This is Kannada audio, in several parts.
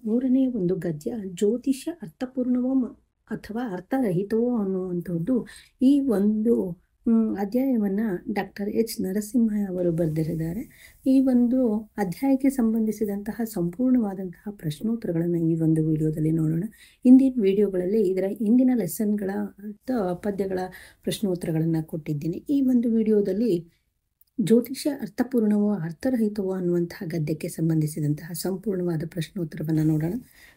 ಮೂರನೇ ಒಂದು ಗದ್ಯ ಜ್ಯೋತಿಷ್ಯ ಅರ್ಥಪೂರ್ಣವೋ ಅಥವಾ ಅರ್ಥರಹಿತವೋ ಅನ್ನುವಂಥದ್ದು. ಈ ಒಂದು ಅಧ್ಯಾಯವನ್ನು ಡಾಕ್ಟರ್ ಎಚ್ ನರಸಿಂಹ ಅವರು ಬರೆದಿರಿದ್ದಾರೆ. ಈ ಒಂದು ಅಧ್ಯಾಯಕ್ಕೆ ಸಂಬಂಧಿಸಿದಂತಹ ಸಂಪೂರ್ಣವಾದಂತಹ ಪ್ರಶ್ನೋತ್ತರಗಳನ್ನು ಈ ಒಂದು ವಿಡಿಯೋದಲ್ಲಿ ನೋಡೋಣ. ಇಂದಿನ ವಿಡಿಯೋಗಳಲ್ಲಿ ಇದರ ಇಂದಿನ ಲೆಸನ್ಗಳ ಪದ್ಯಗಳ ಪ್ರಶ್ನೋತ್ತರಗಳನ್ನು ಕೊಟ್ಟಿದ್ದೀನಿ. ಈ ಒಂದು ವಿಡಿಯೋದಲ್ಲಿ ಜ್ಯೋತಿಷ್ಯ ಅರ್ಥಪೂರ್ಣವೋ ಅರ್ಥರಹಿತವೋ ಅನ್ನುವಂತಹ ಗದ್ಯಕ್ಕೆ ಸಂಬಂಧಿಸಿದಂತಹ ಸಂಪೂರ್ಣವಾದ ಪ್ರಶ್ನೋತ್ತರವನ್ನು ನೋಡೋಣ.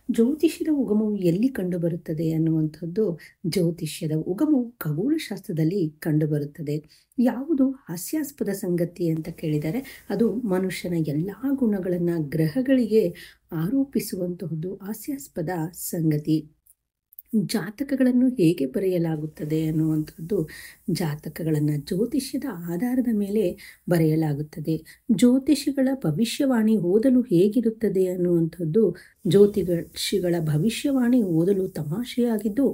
ಜ್ಯೋತಿಷ್ಯದ ಉಗಮವು ಎಲ್ಲಿ ಕಂಡುಬರುತ್ತದೆ ಅನ್ನುವಂಥದ್ದು. ಜ್ಯೋತಿಷ್ಯದ ಉಗಮವು ಖಗೋಳಶಾಸ್ತ್ರದಲ್ಲಿ ಕಂಡುಬರುತ್ತದೆ. ಯಾವುದು ಹಾಸ್ಯಾಸ್ಪದ ಸಂಗತಿ ಅಂತ ಕೇಳಿದರೆ ಅದು ಮನುಷ್ಯನ ಎಲ್ಲ ಗುಣಗಳನ್ನು ಗ್ರಹಗಳಿಗೆ ಆರೋಪಿಸುವಂತಹದ್ದು ಹಾಸ್ಯಾಸ್ಪದ ಸಂಗತಿ. ಜಾತಕಗಳನ್ನು ಹೇಗೆ ಬರೆಯಲಾಗುತ್ತದೆ ಅನ್ನುವಂಥದ್ದು. ಜಾತಕಗಳನ್ನು ಜ್ಯೋತಿಷ್ಯದ ಆಧಾರದ ಮೇಲೆ ಬರೆಯಲಾಗುತ್ತದೆ. ಜ್ಯೋತಿಷಿಗಳ ಭವಿಷ್ಯವಾಣಿ ಓದಲು ಹೇಗಿರುತ್ತದೆ ಅನ್ನುವಂಥದ್ದು. ಜ್ಯೋತಿಷಿಗಳ ಭವಿಷ್ಯವಾಣಿ ಓದಲು ತಮಾಷೆಯಾಗಿದ್ದು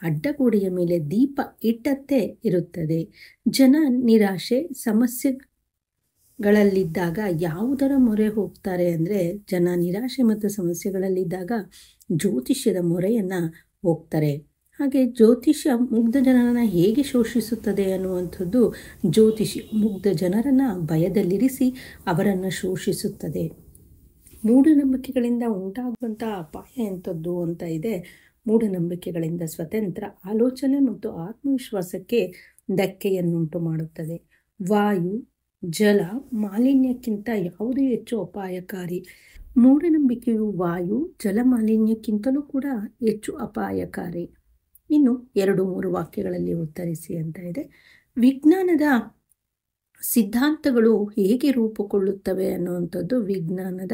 ಅಡ್ಡಗೋಡೆಯ ಮೇಲೆ ದೀಪ ಇಟ್ಟಂತೆ ಇರುತ್ತದೆ. ಜನ ನಿರಾಶೆ ಸಮಸ್ಯೆಗಳಲ್ಲಿದ್ದಾಗ ಯಾವುದರ ಮೊರೆ ಹೋಗ್ತಾರೆ ಅಂದರೆ ಜನ ನಿರಾಶೆ ಮತ್ತು ಸಮಸ್ಯೆಗಳಲ್ಲಿದ್ದಾಗ ಜ್ಯೋತಿಷ್ಯದ ಮೊರೆಯನ್ನು ಹೋಗ್ತಾರೆ. ಹಾಗೆ ಜ್ಯೋತಿಷ್ಯ ಮುಗ್ಧ ಜನರನ್ನು ಹೇಗೆ ಶೋಷಿಸುತ್ತದೆ ಅನ್ನುವಂಥದ್ದು. ಜ್ಯೋತಿಷಿ ಮುಗ್ಧ ಜನರನ್ನು ಭಯದಲ್ಲಿರಿಸಿ ಅವರನ್ನು ಶೋಷಿಸುತ್ತದೆ. ಮೂಢನಂಬಿಕೆಗಳಿಂದ ಉಂಟಾಗುವಂಥ ಅಪಾಯ ಎಂಥದ್ದು ಅಂತ ಇದೆ. ಮೂಢನಂಬಿಕೆಗಳಿಂದ ಸ್ವತಂತ್ರ ಆಲೋಚನೆ ಮತ್ತು ಆತ್ಮವಿಶ್ವಾಸಕ್ಕೆ ಧಕ್ಕೆಯನ್ನುಂಟು ಮಾಡುತ್ತದೆ. ವಾಯು ಜಲ ಮಾಲಿನ್ಯಕ್ಕಿಂತ ಯಾವುದೇ ಹೆಚ್ಚು ಅಪಾಯಕಾರಿ. ಮೂಢನಂಬಿಕೆಯು ವಾಯು ಜಲ ಮಾಲಿನ್ಯಕ್ಕಿಂತಲೂ ಕೂಡ ಹೆಚ್ಚು ಅಪಾಯಕಾರಿ. ಇನ್ನು 2-3 ವಾಕ್ಯಗಳಲ್ಲಿ ಉತ್ತರಿಸಿ ಅಂತ ಇದೆ. ವಿಜ್ಞಾನದ ಸಿದ್ಧಾಂತಗಳು ಹೇಗೆ ರೂಪುಗೊಳ್ಳುತ್ತವೆ ಅನ್ನುವಂಥದ್ದು. ವಿಜ್ಞಾನದ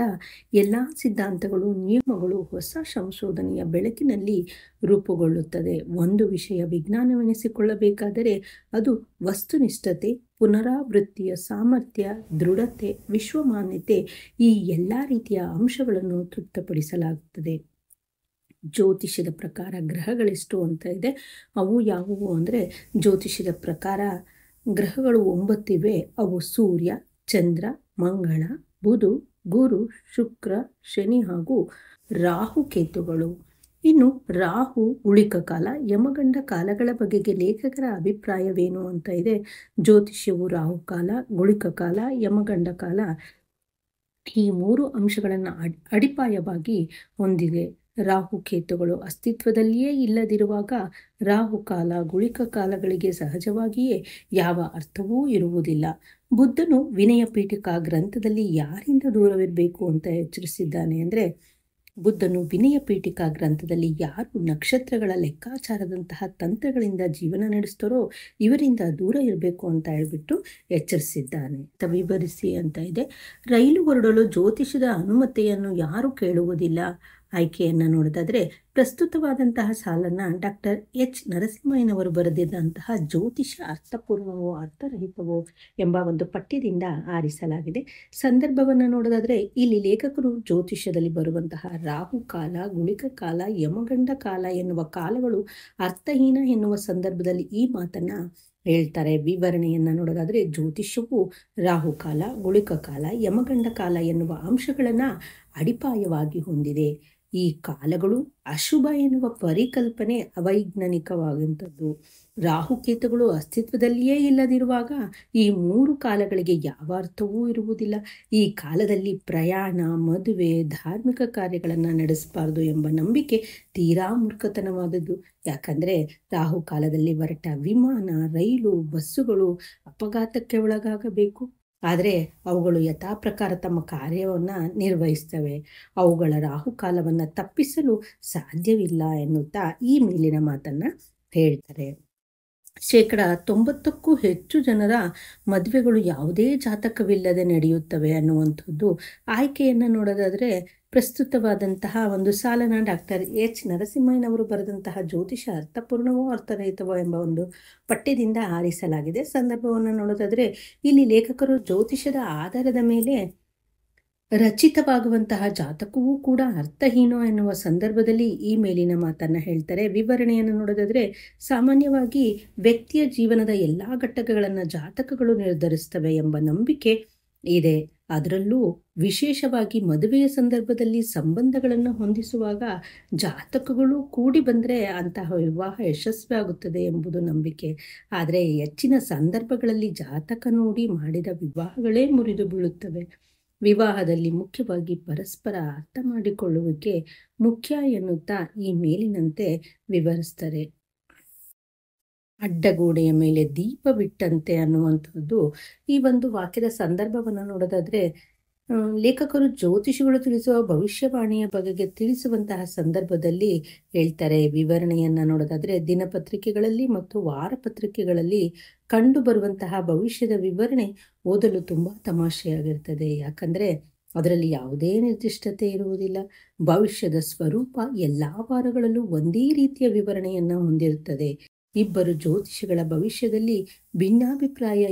ಎಲ್ಲ ಸಿದ್ಧಾಂತಗಳು ನಿಯಮಗಳು ಹೊಸ ಸಂಶೋಧನೆಯ ಬೆಳಕಿನಲ್ಲಿ ರೂಪುಗೊಳ್ಳುತ್ತದೆ. ಒಂದು ವಿಷಯ ವಿಜ್ಞಾನವೆನಿಸಿಕೊಳ್ಳಬೇಕಾದರೆ ಅದು ವಸ್ತುನಿಷ್ಠತೆ, ಪುನರಾವೃತ್ತಿಯ ಸಾಮರ್ಥ್ಯ, ದೃಢತೆ, ವಿಶ್ವಮಾನ್ಯತೆ ಈ ಎಲ್ಲ ರೀತಿಯ ಅಂಶಗಳನ್ನು ತೃಪ್ತಿಪಡಿಸಲಾಗುತ್ತದೆ. ಜ್ಯೋತಿಷ್ಯದ ಪ್ರಕಾರ ಗ್ರಹಗಳೆಷ್ಟು ಅಂತ ಇದೆ. ಅವು ಯಾವುವು ಅಂದರೆ ಜ್ಯೋತಿಷ್ಯದ ಪ್ರಕಾರ ಗ್ರಹಗಳು 9 ಇವೆ. ಅವು ಸೂರ್ಯ, ಚಂದ್ರ, ಮಂಗಳ, ಬುಧ, ಗುರು, ಶುಕ್ರ, ಶನಿ ಹಾಗೂ ರಾಹುಕೇತುಗಳು. ಇನ್ನು ರಾಹು ಉಳಿಕ ಕಾಲ, ಯಮಗಂಡ ಕಾಲಗಳ ಬಗೆಗೆ ಲೇಖಕರ ಅಭಿಪ್ರಾಯವೇನು ಅಂತ ಇದೆ. ಜ್ಯೋತಿಷ್ಯವು ರಾಹುಕಾಲ, ಗುಳಿಕ ಕಾಲ, ಯಮಗಂಡ ಕಾಲ ಈ 3 ಅಂಶಗಳನ್ನು ಅಡಿಪಾಯವಾಗಿ ಹೊಂದಿದೆ. ರಾಹುಕೇತುಗಳು ಅಸ್ತಿತ್ವದಲ್ಲಿಯೇ ಇಲ್ಲದಿರುವಾಗ ರಾಹುಕಾಲ ಗುಳಿಕ ಕಾಲಗಳಿಗೆ ಸಹಜವಾಗಿಯೇ ಯಾವ ಅರ್ಥವೂ ಇರುವುದಿಲ್ಲ. ಬುದ್ಧನು ವಿನಯ ಪೀಠಿಕಾ ಗ್ರಂಥದಲ್ಲಿ ಯಾರಿಂದ ದೂರವಿರಬೇಕು ಅಂತ ಎಚ್ಚರಿಸಿದ್ದಾನೆ ಅಂದರೆ ಬುದ್ಧನು ವಿನಯ ಪೀಠಿಕಾ ಗ್ರಂಥದಲ್ಲಿ ಯಾರು ನಕ್ಷತ್ರಗಳ ಲೆಕ್ಕಾಚಾರದಂತಹ ತಂತ್ರಗಳಿಂದ ಜೀವನ ನಡೆಸ್ತಾರೋ ಇವರಿಂದ ದೂರ ಇರಬೇಕು ಅಂತ ಹೇಳ್ಬಿಟ್ಟು ಎಚ್ಚರಿಸಿದ್ದಾನೆ. ವಿವರಿಸಿ ಅಂತ ಇದೆ. ರೈಲು ಹೊರಡಲು ಜ್ಯೋತಿಷದ ಅನುಮತಿಯನ್ನು ಯಾರು ಕೇಳುವುದಿಲ್ಲ. ಆಯ್ಕೆಯನ್ನು ನೋಡೋದಾದರೆ ಪ್ರಸ್ತುತವಾದಂತಹ ಸಾಲನ್ನು ಡಾಕ್ಟರ್ ಎಚ್ ನರಸಿಂಹಯ್ಯನವರು ಬರೆದಿದ್ದಂತಹ ಜ್ಯೋತಿಷ ಅರ್ಥಪೂರ್ಣವೋ ಅರ್ಥರಹಿತವೋ ಎಂಬ ಒಂದು ಪಠ್ಯದಿಂದ ಆರಿಸಲಾಗಿದೆ. ಸಂದರ್ಭವನ್ನು ನೋಡೋದಾದರೆ ಇಲ್ಲಿ ಲೇಖಕರು ಜ್ಯೋತಿಷ್ಯದಲ್ಲಿ ಬರುವಂತಹ ರಾಹುಕಾಲ, ಗುಳಿಕ ಕಾಲ, ಯಮಗಂಡ ಕಾಲ ಎನ್ನುವ ಕಾಲಗಳು ಅರ್ಥಹೀನ ಎನ್ನುವ ಸಂದರ್ಭದಲ್ಲಿ ಈ ಮಾತನ್ನು ಹೇಳ್ತಾರೆ. ವಿವರಣೆಯನ್ನು ನೋಡೋದಾದರೆ ಜ್ಯೋತಿಷ್ಯವು ರಾಹುಕಾಲ, ಗುಳಿಕ ಕಾಲ, ಯಮಗಂಡ ಕಾಲ ಎನ್ನುವ ಅಂಶಗಳನ್ನು ಅಡಿಪಾಯವಾಗಿ ಹೊಂದಿದೆ. ಈ ಕಾಲಗಳು ಅಶುಭ ಎನ್ನುವ ಪರಿಕಲ್ಪನೆ ಅವೈಜ್ಞಾನಿಕವಾದಂಥದ್ದು. ರಾಹುಕೇತುಗಳು ಅಸ್ತಿತ್ವದಲ್ಲಿಯೇ ಇಲ್ಲದಿರುವಾಗ ಈ 3 ಕಾಲಗಳಿಗೆ ಯಾವ ಅರ್ಥವೂ ಇರುವುದಿಲ್ಲ. ಈ ಕಾಲದಲ್ಲಿ ಪ್ರಯಾಣ, ಮದುವೆ, ಧಾರ್ಮಿಕ ಕಾರ್ಯಗಳನ್ನು ನಡೆಸಬಾರ್ದು ಎಂಬ ನಂಬಿಕೆ ತೀರಾ ಮೂರ್ಖತನವಾದದ್ದು. ಯಾಕಂದರೆ ರಾಹುಕಾಲದಲ್ಲಿ ಹೊರಟ ವಿಮಾನ, ರೈಲು, ಬಸ್ಸುಗಳು ಅಪಘಾತಕ್ಕೆ ಒಳಗಾಗಬೇಕು. ಆದರೆ ಅವುಗಳು ಯಥಾಪ್ರಕಾರ ತಮ್ಮ ಕಾರ್ಯವನ್ನು ನಿರ್ವಹಿಸ್ತವೆ. ಅವುಗಳ ರಾಹುಕಾಲವನ್ನು ತಪ್ಪಿಸಲು ಸಾಧ್ಯವಿಲ್ಲ ಎನ್ನುತ್ತಾ ಈ ಮೇಲಿನ ಮಾತನ್ನು ಹೇಳ್ತಾರೆ. 90%ಕ್ಕೂ ಹೆಚ್ಚು ಜನರ ಮದುವೆಗಳು ಯಾವುದೇ ಜಾತಕವಿಲ್ಲದೆ ನಡೆಯುತ್ತವೆ ಅನ್ನುವಂಥದ್ದು. ಆಯ್ಕೆಯನ್ನು ನೋಡೋದಾದರೆ ಪ್ರಸ್ತುತವಾದಂತಹ ಒಂದು ಸಾಲನ ಡಾಕ್ಟರ್ ಎಚ್ ನರಸಿಂಹಯ್ಯನವರು ಬರೆದಂತಹ ಜ್ಯೋತಿಷ ಅರ್ಥಪೂರ್ಣವೋ ಅರ್ಥರಹಿತವೋ ಎಂಬ ಒಂದು ಪಠ್ಯದಿಂದ ಆರಿಸಲಾಗಿದೆ. ಸಂದರ್ಭವನ್ನು ನೋಡೋದಾದರೆ ಇಲ್ಲಿ ಲೇಖಕರು ಜ್ಯೋತಿಷದ ಆಧಾರದ ಮೇಲೆ ರಚಿತವಾಗುವಂತಹ ಜಾತಕವೂ ಕೂಡ ಅರ್ಥಹೀನ ಎನ್ನುವ ಸಂದರ್ಭದಲ್ಲಿ ಈ ಮೇಲಿನ ಮಾತನ್ನು ಹೇಳ್ತಾರೆ. ವಿವರಣೆಯನ್ನು ನೋಡೋದಾದರೆ ಸಾಮಾನ್ಯವಾಗಿ ವ್ಯಕ್ತಿಯ ಜೀವನದ ಎಲ್ಲ ಘಟಕಗಳನ್ನು ಜಾತಕಗಳು ನಿರ್ಧರಿಸ್ತವೆ ಎಂಬ ನಂಬಿಕೆ ಇದೆ. ಅದರಲ್ಲೂ ವಿಶೇಷವಾಗಿ ಮದುವೆಯ ಸಂದರ್ಭದಲ್ಲಿ ಸಂಬಂಧಗಳನ್ನು ಹೊಂದಿಸುವಾಗ ಜಾತಕಗಳು ಕೂಡಿ ಬಂದರೆ ಅಂತಹ ವಿವಾಹ ಯಶಸ್ವಿಯಾಗುತ್ತದೆ ಎಂಬುದು ನಂಬಿಕೆ. ಆದರೆ ಹೆಚ್ಚಿನ ಸಂದರ್ಭಗಳಲ್ಲಿ ಜಾತಕ ನೋಡಿ ಮಾಡಿದ ವಿವಾಹಗಳೇ ಮುರಿದು ಬೀಳುತ್ತವೆ. ವಿವಾಹದಲ್ಲಿ ಮುಖ್ಯವಾಗಿ ಪರಸ್ಪರ ಅರ್ಥ ಮಾಡಿಕೊಳ್ಳುವಿಕೆ ಮುಖ್ಯ ಎನ್ನುತ್ತಾ ಈ ಮೇಲಿನಂತೆ ವಿವರಿಸ್ತಾರೆ. ಅಡ್ಡಗೋಡೆಯ ಮೇಲೆ ದೀಪವಿಟ್ಟಂತೆ ಅನ್ನುವಂಥದ್ದು ಈ ಒಂದು ವಾಕ್ಯದ ಸಂದರ್ಭವನ್ನು ನೋಡೋದಾದರೆ, ಲೇಖಕರು ಜ್ಯೋತಿಷಿಗಳು ತಿಳಿಸುವ ಭವಿಷ್ಯವಾಣಿಯ ಬಗೆಗೆ ತಿಳಿಸುವಂತಹ ಸಂದರ್ಭದಲ್ಲಿ ಹೇಳ್ತಾರೆ. ವಿವರಣೆಯನ್ನು ನೋಡೋದಾದರೆ, ದಿನಪತ್ರಿಕೆಗಳಲ್ಲಿ ಮತ್ತು ವಾರಪತ್ರಿಕೆಗಳಲ್ಲಿ ಕಂಡು ಬರುವಂತಹ ಭವಿಷ್ಯದ ವಿವರಣೆ ಓದಲು ತುಂಬ ತಮಾಷೆಯಾಗಿರ್ತದೆ. ಯಾಕಂದರೆ ಅದರಲ್ಲಿ ಯಾವುದೇ ನಿರ್ದಿಷ್ಟತೆ ಇರುವುದಿಲ್ಲ. ಭವಿಷ್ಯದ ಸ್ವರೂಪ ಎಲ್ಲ ವಾರಗಳಲ್ಲೂ ಒಂದೇ ರೀತಿಯ ವಿವರಣೆಯನ್ನು ಹೊಂದಿರುತ್ತದೆ. ಇಬ್ಬರು ಜ್ಯೋತಿಷಿಗಳ ಭವಿಷ್ಯದಲ್ಲಿ ಭಿನ್ನಾಭಿಪ್ರಾಯ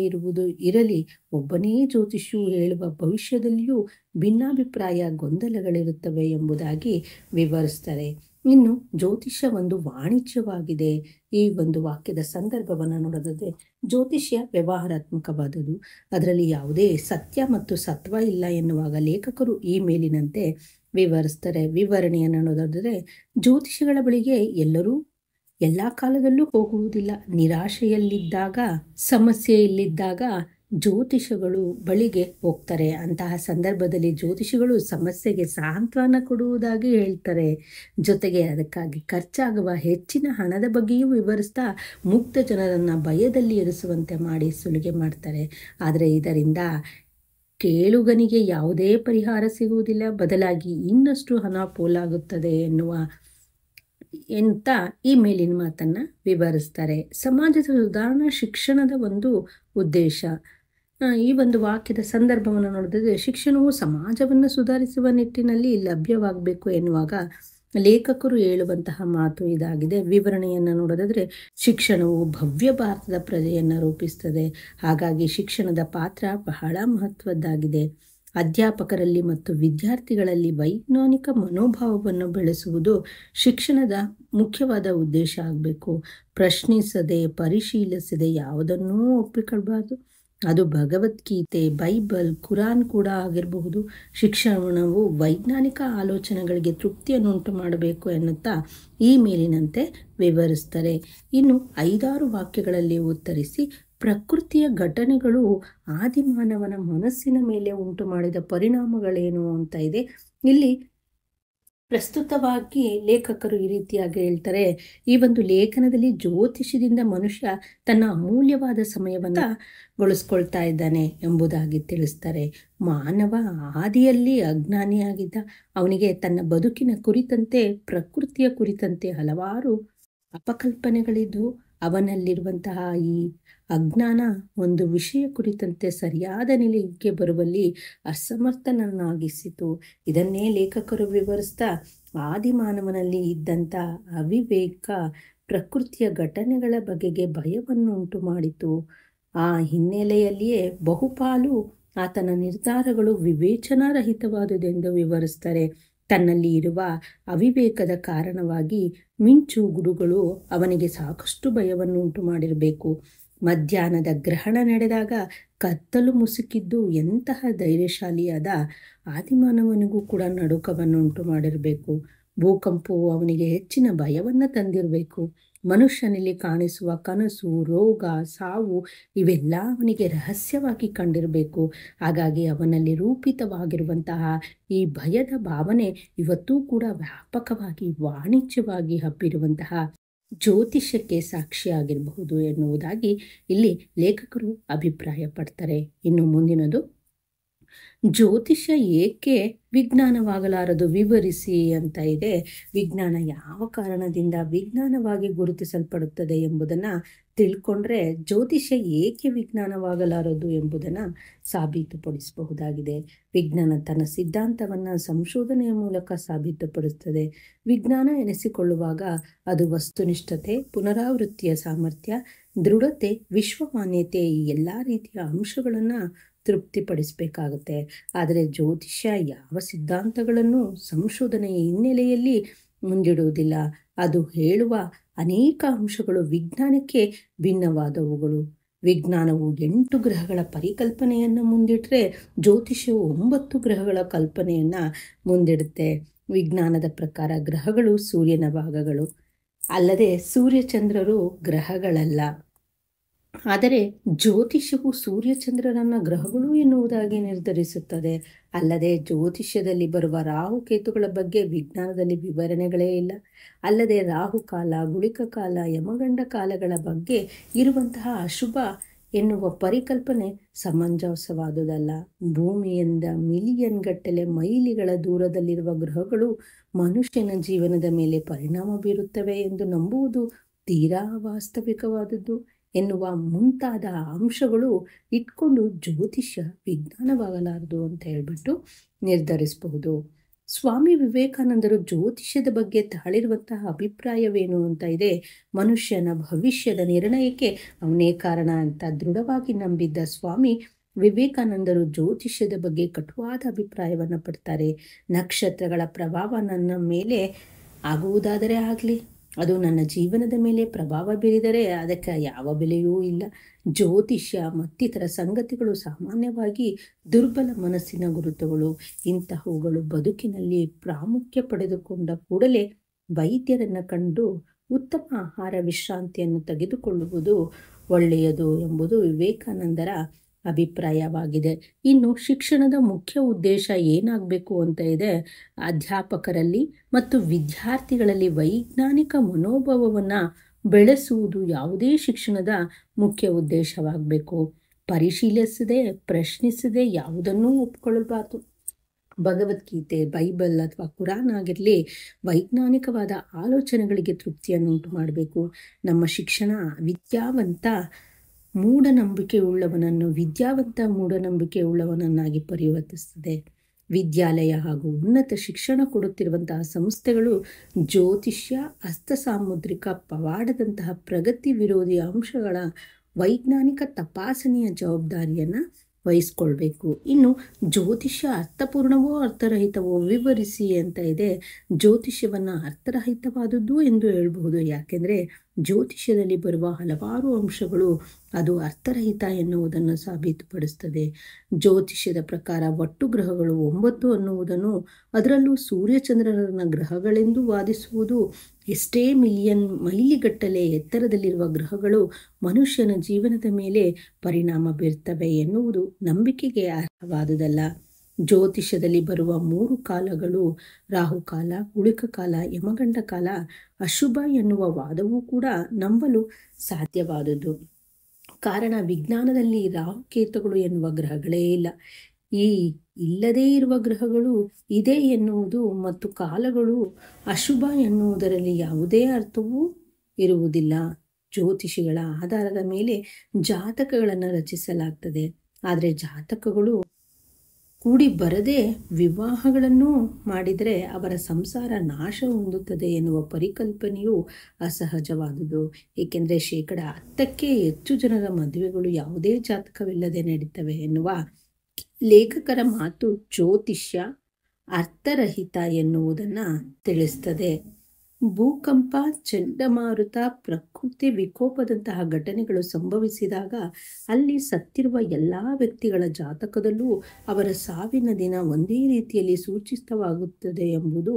ಇರಲಿ, ಒಬ್ಬನೇ ಜ್ಯೋತಿಷಿಯು ಹೇಳುವ ಭವಿಷ್ಯದಲ್ಲಿಯೂ ಭಿನ್ನಾಭಿಪ್ರಾಯ ಗೊಂದಲಗಳಿರುತ್ತವೆ ಎಂಬುದಾಗಿ ವಿವರಿಸ್ತಾರೆ. ಇನ್ನು ಜ್ಯೋತಿಷ್ಯ ಒಂದು ವಾಣಿಜ್ಯವಾಗಿದೆ. ಈ ಒಂದು ವಾಕ್ಯದ ಸಂದರ್ಭವನ್ನು ನೋಡೋದಾದರೆ, ಜ್ಯೋತಿಷ್ಯ ವ್ಯವಹಾರಾತ್ಮಕವಾದುದು, ಅದರಲ್ಲಿ ಯಾವುದೇ ಸತ್ಯ ಮತ್ತು ಸತ್ವ ಇಲ್ಲ ಎನ್ನುವಾಗ ಲೇಖಕರು ಈ ಮೇಲಿನಂತೆ ವಿವರಿಸ್ತಾರೆ. ವಿವರಣೆಯನ್ನು ನೋಡೋದಾದರೆ, ಜ್ಯೋತಿಷಿಗಳ ಬಳಿಗೆ ಎಲ್ಲರೂ ಎಲ್ಲ ಕಾಲದಲ್ಲೂ ಹೋಗುವುದಿಲ್ಲ. ನಿರಾಶೆಯಲ್ಲಿದ್ದಾಗ, ಸಮಸ್ಯೆಯಲ್ಲಿದ್ದಾಗ ಜ್ಯೋತಿಷಗಳು ಬಳಿಗೆ ಹೋಗ್ತಾರೆ. ಅಂತಹ ಸಂದರ್ಭದಲ್ಲಿ ಜ್ಯೋತಿಷಿಗಳು ಸಮಸ್ಯೆಗೆ ಸಾಂತ್ವನ ಕೊಡುವುದಾಗಿ ಹೇಳ್ತಾರೆ. ಜೊತೆಗೆ ಅದಕ್ಕಾಗಿ ಖರ್ಚಾಗುವ ಹೆಚ್ಚಿನ ಹಣದ ಬಗ್ಗೆಯೂ ವಿವರಿಸ್ತಾ ಮುಕ್ತ ಜನರನ್ನು ಭಯದಲ್ಲಿ ಇರಿಸುವಂತೆ ಮಾಡಿ ಸುಲಿಗೆ ಮಾಡ್ತಾರೆ. ಆದರೆ ಇದರಿಂದ ಕೇಳುಗನಿಗೆ ಯಾವುದೇ ಪರಿಹಾರ ಸಿಗುವುದಿಲ್ಲ, ಬದಲಾಗಿ ಇನ್ನಷ್ಟು ಹಣ ಪೋಲಾಗುತ್ತದೆ ಎಂತ ಈ ಮೇಲಿನ ಮಾತನ್ನು ವಿವರಿಸ್ತಾರೆ. ಸಮಾಜದ ಸುಧಾರಣಾ ಶಿಕ್ಷಣದ ಒಂದು ಉದ್ದೇಶ. ಈ ಒಂದು ವಾಕ್ಯದ ಸಂದರ್ಭವನ್ನು ನೋಡಿದ್ರೆ, ಶಿಕ್ಷಣವು ಸಮಾಜವನ್ನು ಸುಧಾರಿಸುವ ನಿಟ್ಟಿನಲ್ಲಿ ಲಭ್ಯವಾಗಬೇಕು ಎನ್ನುವಾಗ ಲೇಖಕರು ಹೇಳುವಂತಹ ಮಾತು ಇದಾಗಿದೆ. ವಿವರಣೆಯನ್ನು ನೋಡೋದಾದರೆ, ಶಿಕ್ಷಣವು ಭವ್ಯ ಭಾರತದ ಪ್ರಜೆಯನ್ನು ರೂಪಿಸ್ತದೆ. ಹಾಗಾಗಿ ಶಿಕ್ಷಣದ ಪಾತ್ರ ಬಹಳ ಮಹತ್ವದ್ದಾಗಿದೆ. ಅಧ್ಯಾಪಕರಲ್ಲಿ ಮತ್ತು ವಿದ್ಯಾರ್ಥಿಗಳಲ್ಲಿ ವೈಜ್ಞಾನಿಕ ಮನೋಭಾವವನ್ನು ಬೆಳೆಸುವುದು ಶಿಕ್ಷಣದ ಮುಖ್ಯವಾದ ಉದ್ದೇಶ ಆಗಬೇಕು. ಪ್ರಶ್ನಿಸದೆ, ಪರಿಶೀಲಿಸದೆ ಯಾವುದನ್ನೂ ಒಪ್ಪಿಕೊಳ್ಳಬಾರ್ದು. ಅದು ಭಗವದ್ಗೀತೆ, ಬೈಬಲ್, ಕುರಾನ್ ಕೂಡ ಆಗಿರಬಹುದು. ಶಿಕ್ಷಣವು ವೈಜ್ಞಾನಿಕ ಆಲೋಚನೆಗಳಿಗೆ ತೃಪ್ತಿಯನ್ನುಂಟು ಮಾಡಬೇಕು ಎನ್ನುತ್ತಾ ಈ ಮೇಲಿನಂತೆ ವಿವರಿಸ್ತಾರೆ. ಇನ್ನು 5-6 ವಾಕ್ಯಗಳಲ್ಲಿ ಉತ್ತರಿಸಿ, ಪ್ರಕೃತಿಯ ಘಟನೆಗಳು ಆದಿಮಾನವನ ಮನಸ್ಸಿನ ಮೇಲೆ ಉಂಟು ಮಾಡಿದ ಪರಿಣಾಮಗಳೇನು ಅಂತ ಇದೆ. ಇಲ್ಲಿ ಪ್ರಸ್ತುತವಾಗಿ ಲೇಖಕರು ಈ ರೀತಿಯಾಗಿ ಹೇಳ್ತಾರೆ. ಈ ಒಂದು ಲೇಖನದಲ್ಲಿ ಜ್ಯೋತಿಷದಿಂದ ಮನುಷ್ಯ ತನ್ನ ಅಮೂಲ್ಯವಾದ ಸಮಯವನ್ನು ಗೊಳಿಸ್ಕೊಳ್ತಾ ಇದ್ದಾನೆ ಎಂಬುದಾಗಿ ತಿಳಿಸ್ತಾರೆ. ಮಾನವ ಆದಿಯಲ್ಲಿ ಅಜ್ಞಾನಿಯಾಗಿದ್ದ. ಅವನಿಗೆ ತನ್ನ ಬದುಕಿನ ಕುರಿತಂತೆ, ಪ್ರಕೃತಿಯ ಕುರಿತಂತೆ ಹಲವಾರು ಅಪಕಲ್ಪನೆಗಳಿದ್ದು, ಅವನಲ್ಲಿರುವಂತಹ ಈ ಅಜ್ಞಾನ ಒಂದು ವಿಷಯ ಕುರಿತಂತೆ ಸರಿಯಾದ ನಿಲುವಿಗೆ ಬರುವಲ್ಲಿ ಅಸಮರ್ಥನನ್ನಾಗಿಸಿತು. ಇದನ್ನೇ ಲೇಖಕರು ವಿವರಿಸ್ತಾ, ಆದಿಮಾನವನಲ್ಲಿ ಇದ್ದಂಥ ಅವಿವೇಕ ಪ್ರಕೃತಿಯ ಘಟನೆಗಳ ಬಗೆಗೆ ಭಯವನ್ನು ಉಂಟು ಮಾಡಿತು. ಆ ಹಿನ್ನೆಲೆಯಲ್ಲಿಯೇ ಬಹುಪಾಲು ಆತನ ನಿರ್ಧಾರಗಳು ವಿವೇಚನಾರಹಿತವಾದುದೆಂದು ವಿವರಿಸ್ತಾರೆ. ತನ್ನಲ್ಲಿ ಇರುವ ಅವಿವೇಕದ ಕಾರಣವಾಗಿ ಮಿಂಚು ಗುಡುಗಳು ಅವನಿಗೆ ಸಾಕಷ್ಟು ಭಯವನ್ನು ಉಂಟು ಮಾಡಿರಬೇಕು. ಮಧ್ಯಾಹ್ನದ ಗ್ರಹಣ ನಡೆದಾಗ ಕತ್ತಲು ಮುಸುಕಿದ್ದು ಎಂತಹ ಧೈರ್ಯಶಾಲಿಯಾದ ಆದಿಮಾನವನಿಗೂ ಕೂಡ ನಡುಕವನ್ನು ಉಂಟು ಮಾಡಿರಬೇಕು. ಭೂಕಂಪವು ಅವನಿಗೆ ಹೆಚ್ಚಿನ ಭಯವನ್ನು ತಂದಿರಬೇಕು. ಮನುಷ್ಯನಲ್ಲಿ ಕಾಣಿಸುವ ಕನಸು, ರೋಗ, ಸಾವು ಇವೆಲ್ಲ ಅವನಿಗೆ ರಹಸ್ಯವಾಗಿ ಕಂಡಿರಬೇಕು. ಹಾಗಾಗಿ ಅವನಲ್ಲಿ ರೂಪಿತವಾಗಿರುವಂತಹ ಈ ಭಯದ ಭಾವನೆ ಇವತ್ತೂ ಕೂಡ ವ್ಯಾಪಕವಾಗಿ ವಾಣಿಜ್ಯವಾಗಿ ಹಬ್ಬಿರುವಂತಹ ಜ್ಯೋತಿಷ್ಯಕ್ಕೆ ಸಾಕ್ಷಿಯಾಗಿರಬಹುದು ಎನ್ನುವುದಾಗಿ ಇಲ್ಲಿ ಲೇಖಕರು ಅಭಿಪ್ರಾಯ ಪಡ್ತಾರೆ. ಇನ್ನು ಮುಂದಿನದು, ಜ್ಯೋತಿಷ್ಯ ಏಕೆ ವಿಜ್ಞಾನವಾಗಲಾರದು ವಿವರಿಸಿ ಅಂತ ಇದೆ. ವಿಜ್ಞಾನ ಯಾವ ಕಾರಣದಿಂದ ವಿಜ್ಞಾನವಾಗಿ ಗುರುತಿಸಲ್ಪಡುತ್ತದೆ ಎಂಬುದನ್ನು ತಿಳ್ಕೊಂಡ್ರೆ ಜ್ಯೋತಿಷ್ಯ ಏಕೆ ವಿಜ್ಞಾನವಾಗಲಾರದು ಎಂಬುದನ್ನು ಸಾಬೀತುಪಡಿಸಬಹುದಾಗಿದೆ. ವಿಜ್ಞಾನ ತನ್ನ ಸಿದ್ಧಾಂತವನ್ನು ಸಂಶೋಧನೆಯ ಮೂಲಕ ಸಾಬೀತುಪಡಿಸುತ್ತದೆ. ವಿಜ್ಞಾನ ಎನಿಸಿಕೊಳ್ಳುವಾಗ ಅದು ವಸ್ತುನಿಷ್ಠತೆ, ಪುನರಾವೃತ್ತಿಯ ಸಾಮರ್ಥ್ಯ, ದೃಢತೆ, ವಿಶ್ವಮಾನ್ಯತೆ ಈ ಎಲ್ಲ ರೀತಿಯ ಅಂಶಗಳನ್ನು ತೃಪ್ತಿಪಡಿಸಬೇಕಾಗುತ್ತೆ. ಆದರೆ ಜ್ಯೋತಿಷ್ಯ ಯಾವ ಸಿದ್ಧಾಂತಗಳನ್ನು ಸಂಶೋಧನೆಯ ಹಿನ್ನೆಲೆಯಲ್ಲಿ ಮುಂದಿಡುವುದಿಲ್ಲ. ಅದು ಹೇಳುವ ಅನೇಕ ಅಂಶಗಳು ವಿಜ್ಞಾನಕ್ಕೆ ಭಿನ್ನವಾದವುಗಳು. ವಿಜ್ಞಾನವು 8 ಗ್ರಹಗಳ ಪರಿಕಲ್ಪನೆಯನ್ನು ಮುಂದಿಟ್ಟರೆ ಜ್ಯೋತಿಷ್ಯವು 9 ಗ್ರಹಗಳ ಕಲ್ಪನೆಯನ್ನು ಮುಂದಿಡುತ್ತೆ. ವಿಜ್ಞಾನದ ಪ್ರಕಾರ ಗ್ರಹಗಳು ಸೂರ್ಯನ ಭಾಗಗಳು, ಅಲ್ಲದೆ ಸೂರ್ಯಚಂದ್ರರು ಗ್ರಹಗಳಲ್ಲ. ಆದರೆ ಜ್ಯೋತಿಷ್ಯವು ಸೂರ್ಯಚಂದ್ರರನ್ನ ಗ್ರಹಗಳು ಎನ್ನುವುದಾಗಿ ನಿರ್ಧರಿಸುತ್ತದೆ. ಅಲ್ಲದೆ ಜ್ಯೋತಿಷ್ಯದಲ್ಲಿ ಬರುವ ರಾಹುಕೇತುಗಳ ಬಗ್ಗೆ ವಿಜ್ಞಾನದಲ್ಲಿ ವಿವರಣೆಗಳೇ ಇಲ್ಲ. ಅಲ್ಲದೆ ರಾಹುಕಾಲ, ಗುಳಿಕ ಕಾಲ, ಯಮಗಂಡ ಕಾಲಗಳ ಬಗ್ಗೆ ಇರುವಂತಹ ಅಶುಭ ಎನ್ನುವ ಪರಿಕಲ್ಪನೆ ಸಮಂಜಸವಾದುದಲ್ಲ. ಭೂಮಿಯಿಂದ ಮಿಲಿಯನ್ ಗಟ್ಟಲೆ ಮೈಲಿಗಳ ದೂರದಲ್ಲಿರುವ ಗ್ರಹಗಳು ಮನುಷ್ಯನ ಜೀವನದ ಮೇಲೆ ಪರಿಣಾಮ ಬೀರುತ್ತವೆ ಎಂದು ನಂಬುವುದು ತೀರಾ ವಾಸ್ತವಿಕವಾದದ್ದು ಎನ್ನುವ ಮುಂತಾದ ಅಂಶಗಳು ಇಟ್ಕೊಂಡು ಜ್ಯೋತಿಷ್ಯ ವಿಜ್ಞಾನವಾಗಲಾರದು ಅಂತ ಹೇಳ್ಬಿಟ್ಟು ನಿರ್ಧರಿಸಬಹುದು. ಸ್ವಾಮಿ ವಿವೇಕಾನಂದರು ಜ್ಯೋತಿಷ್ಯದ ಬಗ್ಗೆ ತಾಳಿರುವಂತಹ ಅಭಿಪ್ರಾಯವೇನು ಅಂತ ಇದೆ. ಮನುಷ್ಯನ ಭವಿಷ್ಯದ ನಿರ್ಣಯಕ್ಕೆ ಅವನೇ ಕಾರಣ ಅಂತ ದೃಢವಾಗಿ ನಂಬಿದ್ದ ಸ್ವಾಮಿ ವಿವೇಕಾನಂದರು ಜ್ಯೋತಿಷ್ಯದ ಬಗ್ಗೆ ಕಟುವಾದ ಅಭಿಪ್ರಾಯವನ್ನು ಪಡ್ತಾರೆ. ನಕ್ಷತ್ರಗಳ ಪ್ರಭಾವ ನನ್ನ ಮೇಲೆ ಆಗುವುದಾದರೆ ಆಗಲಿ, ಅದು ನನ್ನ ಜೀವನದ ಮೇಲೆ ಪ್ರಭಾವ ಬೀರಿದರೆ ಅದಕ್ಕೆ ಯಾವ ಬೆಲೆಯೂ ಇಲ್ಲ. ಜ್ಯೋತಿಷ್ಯ ಮತ್ತಿತರ ಸಂಗತಿಗಳು ಸಾಮಾನ್ಯವಾಗಿ ದುರ್ಬಲ ಮನಸ್ಸಿನ ಗುರುತುಗಳು. ಇಂತಹವುಗಳು ಬದುಕಿನಲ್ಲಿ ಪ್ರಾಮುಖ್ಯ ಪಡೆದುಕೊಂಡ ಕೂಡಲೇ ವೈದ್ಯರನ್ನು ಕಂಡು ಉತ್ತಮ ಆಹಾರ ವಿಶ್ರಾಂತಿಯನ್ನು ತೆಗೆದುಕೊಳ್ಳುವುದು ಒಳ್ಳೆಯದು ಎಂಬುದು ವಿವೇಕಾನಂದರ ಅಭಿಪ್ರಾಯವಾಗಿದೆ. ಇನ್ನು ಶಿಕ್ಷಣದ ಮುಖ್ಯ ಉದ್ದೇಶ ಏನಾಗಬೇಕು ಅಂತ ಇದೆ. ಅಧ್ಯಾಪಕರಲ್ಲಿ ಮತ್ತು ವಿದ್ಯಾರ್ಥಿಗಳಲ್ಲಿ ವೈಜ್ಞಾನಿಕ ಮನೋಭಾವವನ್ನು ಬೆಳೆಸುವುದು ಯಾವುದೇ ಶಿಕ್ಷಣದ ಮುಖ್ಯ ಉದ್ದೇಶವಾಗಬೇಕು. ಪರಿಶೀಲಿಸದೆ, ಪ್ರಶ್ನಿಸದೆ ಯಾವುದನ್ನೂ ಒಪ್ಪಿಕೊಳ್ಳಬಾರದು. ಭಗವದ್ಗೀತೆ, ಬೈಬಲ್ ಅಥವಾ ಕುರಾನ್ ಆಗಿರಲಿ, ವೈಜ್ಞಾನಿಕವಾದ ಆಲೋಚನೆಗಳಿಗೆ ತೃಪ್ತಿಯನ್ನುಂಟು ಮಾಡಬೇಕು. ನಮ್ಮ ಶಿಕ್ಷಣ ವಿದ್ಯಾವಂತ ಮೂಢನಂಬಿಕೆಯುಳ್ಳವನನ್ನಾಗಿ ಪರಿವರ್ತಿಸುತ್ತದೆ. ವಿದ್ಯಾಲಯ ಹಾಗೂ ಉನ್ನತ ಶಿಕ್ಷಣ ಕೊಡುತ್ತಿರುವಂತಹ ಸಂಸ್ಥೆಗಳು ಜ್ಯೋತಿಷ್ಯ, ಹಸ್ತಸಾಮುದ್ರಿಕ ಪವಾಡದಂತಹ ಪ್ರಗತಿ ವಿರೋಧಿ ಅಂಶಗಳ ವೈಜ್ಞಾನಿಕ ತಪಾಸಣೆಯ ಜವಾಬ್ದಾರಿಯನ್ನು ವಹಿಸ್ಕೊಳ್ಬೇಕು. ಇನ್ನು ಜ್ಯೋತಿಷ್ಯ ಅರ್ಥಪೂರ್ಣವೋ ಅರ್ಥರಹಿತವೋ ವಿವರಿಸಿ ಅಂತ ಇದೆ. ಜ್ಯೋತಿಷ್ಯವನ್ನು ಅರ್ಥರಹಿತವಾದದ್ದು ಎಂದು ಹೇಳಬಹುದು. ಯಾಕೆಂದರೆ ಜ್ಯೋತಿಷ್ಯದಲ್ಲಿ ಬರುವ ಹಲವಾರು ಅಂಶಗಳು ಅದು ಅರ್ಥರಹಿತ ಎನ್ನುವುದನ್ನು ಸಾಬೀತುಪಡಿಸ್ತದೆ. ಜ್ಯೋತಿಷ್ಯದ ಪ್ರಕಾರ ಒಟ್ಟು ಗ್ರಹಗಳು 9 ಅನ್ನುವುದನ್ನು, ಅದರಲ್ಲೂ ಸೂರ್ಯಚಂದ್ರರನ್ನ ಗ್ರಹಗಳೆಂದು ವಾದಿಸುವುದು, ಎಷ್ಟೇ ಮಿಲಿಯನ್ ಮೈಲಿಗಟ್ಟಲೆ ಎತ್ತರದಲ್ಲಿರುವ ಗ್ರಹಗಳು ಮನುಷ್ಯನ ಜೀವನದ ಮೇಲೆ ಪರಿಣಾಮ ಬೀರ್ತವೆ ಎನ್ನುವುದು ನಂಬಿಕೆಗೆ ಅರ್ಹವಾದುದಲ್ಲ. ಜ್ಯೋತಿಷ್ಯದಲ್ಲಿ ಬರುವ 3 ಕಾಲಗಳು ರಾಹುಕಾಲ, ಗುಳಿಕ ಕಾಲ, ಯಮಗಂಡ ಕಾಲ ಅಶುಭ ಎನ್ನುವ ವಾದವೂ ಕೂಡ ನಂಬಲು ಸಾಧ್ಯವಾದುದು. ಕಾರಣ ವಿಜ್ಞಾನದಲ್ಲಿ ರಾಹುಕೇತುಗಳು ಎನ್ನುವ ಗ್ರಹಗಳೇ ಇಲ್ಲ. ಈ ಇಲ್ಲದೇ ಇರುವ ಗ್ರಹಗಳು ಇದೆ ಎನ್ನುವುದು ಮತ್ತು ಕಾಲಗಳು ಅಶುಭ ಎನ್ನುವುದರಲ್ಲಿ ಯಾವುದೇ ಅರ್ಥವೂ ಇರುವುದಿಲ್ಲ. ಜ್ಯೋತಿಷಿಗಳ ಆಧಾರದ ಮೇಲೆ ಜಾತಕಗಳನ್ನು ರಚಿಸಲಾಗ್ತದೆ. ಆದರೆ ಜಾತಕಗಳು ಕೂಡಿ ಬರದೆ ವಿವಾಹಗಳನ್ನು ಮಾಡಿದರೆ ಅವರ ಸಂಸಾರ ನಾಶ ಹೊಂದುತ್ತದೆ ಎನ್ನುವ ಪರಿಕಲ್ಪನೆಯು ಅಸಹಜವಾದುದು. ಏಕೆಂದರೆ 10%ಕ್ಕೆ ಹೆಚ್ಚು ಜನರ ಮದುವೆಗಳು ಯಾವುದೇ ಜಾತಕವಿಲ್ಲದೆ ನಡೀತವೆ ಎನ್ನುವ ಲೇಖಕರ ಮಾತು ಜ್ಯೋತಿಷ್ಯ ಅರ್ಥರಹಿತ ಎನ್ನುವುದನ್ನು ತಿಳಿಸ್ತದೆ. ಭೂಕಂಪ, ಚಂಡಮಾರುತ, ಪ್ರಕೃತಿ ವಿಕೋಪದಂತಹ ಘಟನೆಗಳು ಸಂಭವಿಸಿದಾಗ ಅಲ್ಲಿ ಸತ್ತಿರುವ ಎಲ್ಲ ವ್ಯಕ್ತಿಗಳ ಜಾತಕದಲ್ಲೂ ಅವರ ಸಾವಿನ ದಿನ ಒಂದೇ ರೀತಿಯಲ್ಲಿ ಸೂಚಿತವಾಗುತ್ತದೆ ಎಂಬುದು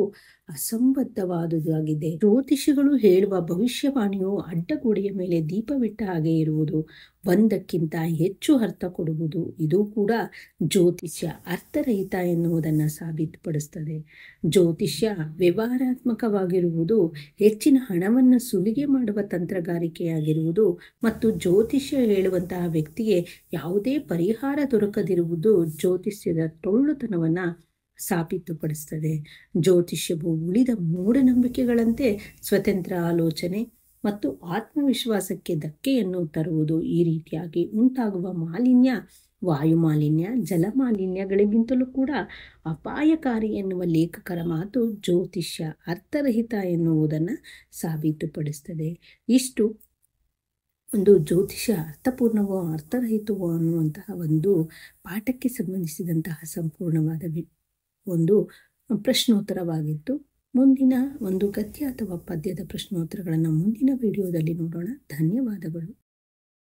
ಅಸಂಬದ್ಧವಾದುದಾಗಿದೆ. ಜ್ಯೋತಿಷಿಗಳು ಹೇಳುವ ಭವಿಷ್ಯವಾಣಿಯು ಅಡ್ಡಗೋಡೆಯ ಮೇಲೆ ದೀಪವಿಟ್ಟ ಹಾಗೆ ಇರುವುದು, ಒಂದಕ್ಕಿಂತ ಹೆಚ್ಚು ಅರ್ಥ ಕೊಡುವುದು. ಇದು ಕೂಡ ಜ್ಯೋತಿಷ್ಯ ಅರ್ಥರಹಿತ ಎನ್ನುವುದನ್ನು ಸಾಬೀತುಪಡಿಸ್ತದೆ. ಜ್ಯೋತಿಷ್ಯ ವ್ಯವಹಾರಾತ್ಮಕವಾಗಿರುವುದು, ಹೆಚ್ಚಿನ ಹಣವನ್ನು ಸುಲಿಗೆ ಮಾಡುವ ತಂತ್ರಗಾರಿಕೆಯಾಗಿರುವುದು ಮತ್ತು ಜ್ಯೋತಿಷ್ಯ ಹೇಳುವಂತಹ ವ್ಯಕ್ತಿಗೆ ಯಾವುದೇ ಪರಿಹಾರ ದೊರಕದಿರುವುದು ಜ್ಯೋತಿಷ್ಯದ ಟೊಳ್ಳುತನವನ್ನು ಸಾಬೀತುಪಡಿಸ್ತದೆ. ಜ್ಯೋತಿಷ್ಯವು ಉಳಿದ ಮೂಢನಂಬಿಕೆಗಳಂತೆ ಸ್ವತಂತ್ರ ಆಲೋಚನೆ ಮತ್ತು ಆತ್ಮವಿಶ್ವಾಸಕ್ಕೆ ಧಕ್ಕೆಯನ್ನು ತರುವುದು. ಈ ರೀತಿಯಾಗಿ ಉಂಟಾಗುವ ಮಾಲಿನ್ಯ ವಾಯುಮಾಲಿನ್ಯ, ಜಲಮಾಲಿನ್ಯಗಳಿಗಿಂತಲೂ ಕೂಡ ಅಪಾಯಕಾರಿ ಎನ್ನುವ ಲೇಖಕರ ಮಾತು ಜ್ಯೋತಿಷ್ಯ ಅರ್ಥರಹಿತ ಎನ್ನುವುದನ್ನು ಸಾಬೀತುಪಡಿಸ್ತದೆ. ಇಷ್ಟು ಒಂದು ಜ್ಯೋತಿಷ್ಯ ಅರ್ಥಪೂರ್ಣವೋ ಅರ್ಥರಹಿತವೋ ಅನ್ನುವಂತಹ ಒಂದು ಪಾಠಕ್ಕೆ ಸಂಬಂಧಿಸಿದಂತಹ ಸಂಪೂರ್ಣವಾದ ಒಂದು ಪ್ರಶ್ನೋತ್ತರವಾಗಿತ್ತು. ಮುಂದಿನ ಒಂದು ಗದ್ಯ ಅಥವಾ ಪದ್ಯದ ಪ್ರಶ್ನೋತ್ತರಗಳನ್ನು ಮುಂದಿನ ವಿಡಿಯೋದಲ್ಲಿ ನೋಡೋಣ. ಧನ್ಯವಾದಗಳು.